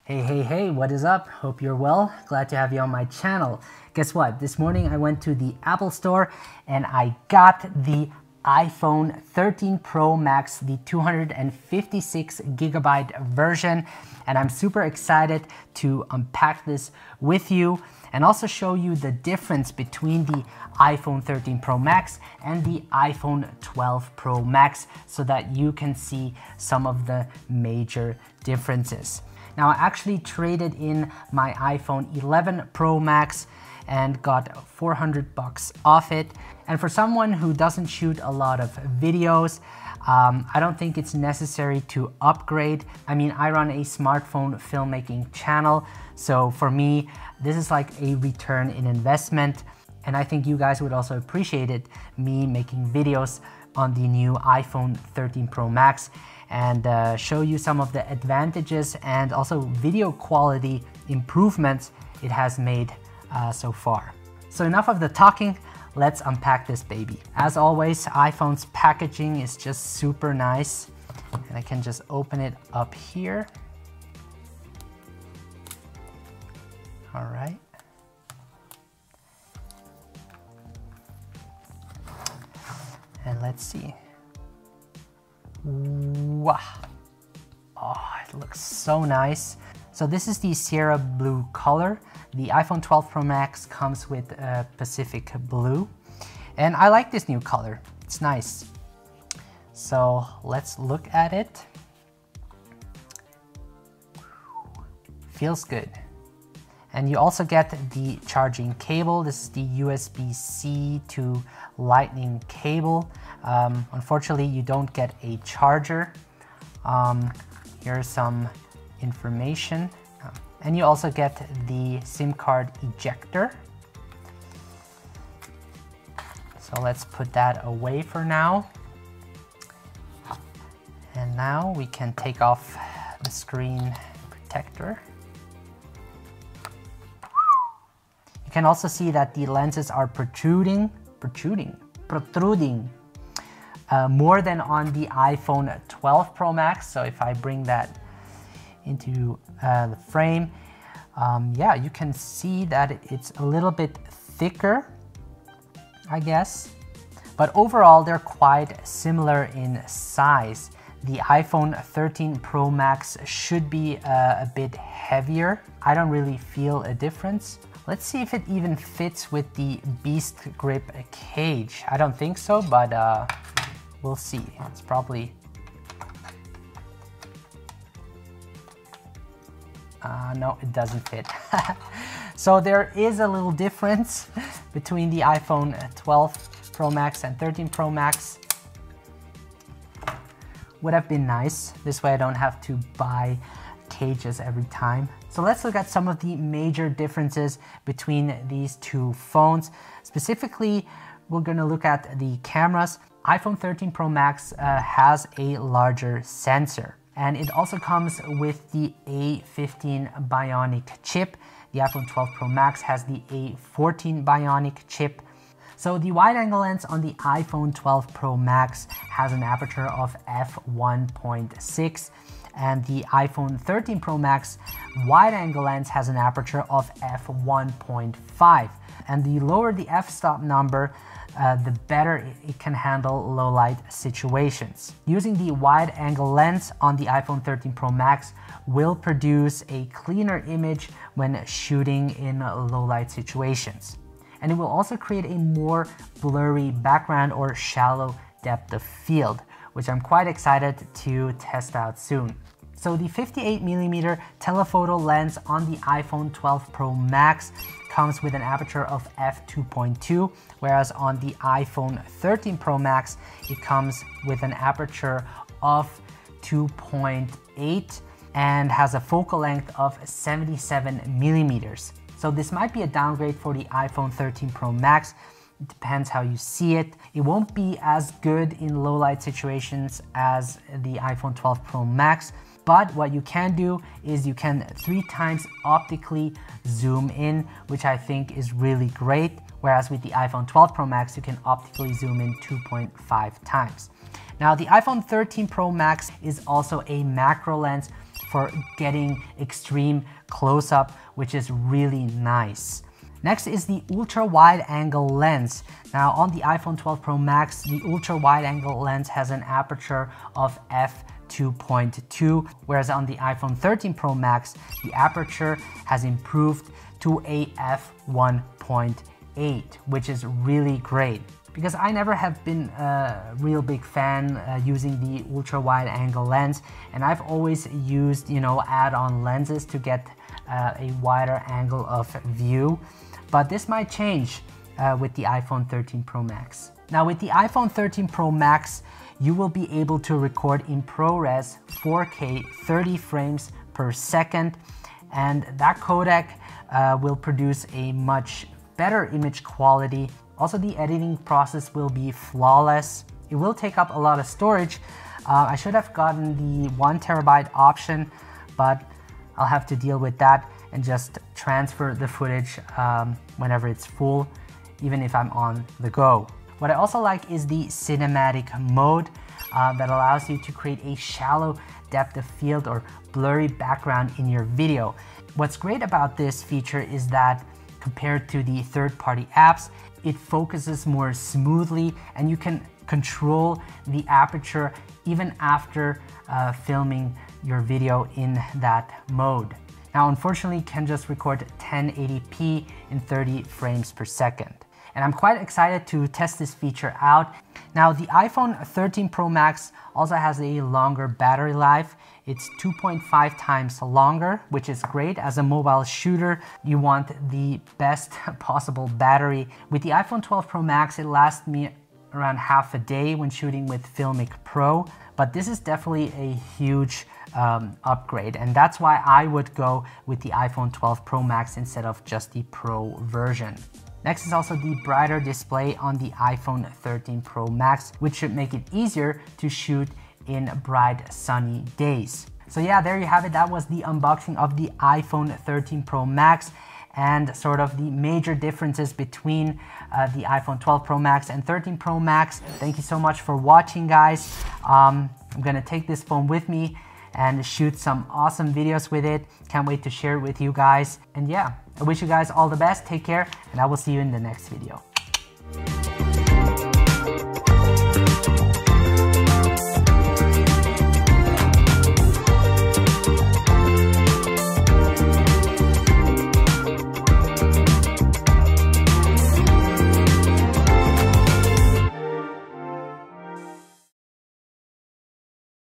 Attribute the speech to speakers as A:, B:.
A: Hey, what is up? Hope you're well. Glad to have you on my channel. Guess what? This morning I went to the Apple store and I got the iPhone 13 Pro Max, the 256 gigabyte version, and I'm super excited to unpack this with you and also show you the difference between the iPhone 13 Pro Max and the iPhone 12 Pro Max so that you can see some of the major differences. Now, I actually traded in my iPhone 11 Pro Max and got $400 off it. And for someone who doesn't shoot a lot of videos, I don't think it's necessary to upgrade. I mean, I run a smartphone filmmaking channel, so for me, this is like a return in investment. And I think you guys would also appreciate it, me making videos on the new iPhone 13 Pro Max and show you some of the advantages and also video quality improvements it has made so far. So enough of the talking, let's unpack this baby. As always, iPhone's packaging is just super nice, and I can just open it up here. All right. And let's see. Wow. Oh, it looks so nice. So this is the Sierra Blue color. The iPhone 12 Pro Max comes with Pacific Blue. And I like this new color. It's nice. So let's look at it. Feels good. And you also get the charging cable. This is the USB-C to Lightning cable. Unfortunately, you don't get a charger. Here's some information. And you also get the SIM card ejector. So let's put that away for now. And now we can take off the screen protector. You can also see that the lenses are protruding more than on the iPhone 12 Pro Max. So if I bring that into the frame, yeah, you can see that it's a little bit thicker, I guess. But overall, they're quite similar in size. The iPhone 13 Pro Max should be a bit heavier. I don't really feel a difference. Let's see if it even fits with the Beast Grip cage. I don't think so, but we'll see. It's probably... no, it doesn't fit. So there is a little difference between the iPhone 12 Pro Max and 13 Pro Max. Would have been nice. This way I don't have to buy cages every time. So let's look at some of the major differences between these two phones. Specifically, we're going to look at the cameras. iPhone 13 Pro Max has a larger sensor, and it also comes with the A15 Bionic chip. The iPhone 12 Pro Max has the A14 Bionic chip. So the wide-angle lens on the iPhone 12 Pro Max has an aperture of f1.6, and the iPhone 13 Pro Max wide-angle lens has an aperture of f1.5. And the lower the f-stop number, the better it can handle low-light situations. Using the wide-angle lens on the iPhone 13 Pro Max will produce a cleaner image when shooting in low-light situations. And it will also create a more blurry background or shallow depth of field, which I'm quite excited to test out soon. So the 58mm telephoto lens on the iPhone 12 Pro Max comes with an aperture of f2.2, whereas on the iPhone 13 Pro Max, it comes with an aperture of 2.8 and has a focal length of 77mm. So this might be a downgrade for the iPhone 13 Pro Max. It depends how you see it. It won't be as good in low light situations as the iPhone 12 Pro Max, but what you can do is you can 3 times optically zoom in, which I think is really great. Whereas with the iPhone 12 Pro Max, you can optically zoom in 2.5 times. Now the iPhone 13 Pro Max is also a macro lens, for getting extreme close-up, which is really nice. Next is the ultra wide angle lens. Now on the iPhone 12 Pro Max, the ultra wide angle lens has an aperture of f2.2, whereas on the iPhone 13 Pro Max, the aperture has improved to a f1.8, which is really great. Because I never have been a real big fan using the ultra wide angle lens, and I've always used, add-on lenses to get a wider angle of view. But this might change with the iPhone 13 Pro Max. Now with the iPhone 13 Pro Max, you will be able to record in ProRes 4K 30 frames per second, and that codec will produce a much better image quality. Also, the editing process will be flawless. It will take up a lot of storage. I should have gotten the 1 terabyte option, but I'll have to deal with that and just transfer the footage whenever it's full, even if I'm on the go. What I also like is the cinematic mode that allows you to create a shallow depth of field or blurry background in your video. What's great about this feature is that compared to the third-party apps, it focuses more smoothly and you can control the aperture even after filming your video in that mode. Now, unfortunately, you can just record 1080p in 30 frames per second. And I'm quite excited to test this feature out. Now, the iPhone 13 Pro Max also has a longer battery life. It's 2.5 times longer, which is great. As a mobile shooter, you want the best possible battery. With the iPhone 12 Pro Max, it lasts me around half a day when shooting with Filmic Pro, but this is definitely a huge upgrade, and that's why I would go with the iPhone 12 Pro Max instead of just the Pro version. Next is also the brighter display on the iPhone 13 Pro Max, which should make it easier to shoot in bright sunny days. So yeah, there you have it. That was the unboxing of the iPhone 13 Pro Max and sort of the major differences between the iPhone 12 Pro Max and 13 Pro Max. Thank you so much for watching, guys. I'm gonna take this phone with me and shoot some awesome videos with it. Can't wait to share it with you guys. And yeah, I wish you guys all the best. Take care, and I will see you in the next video.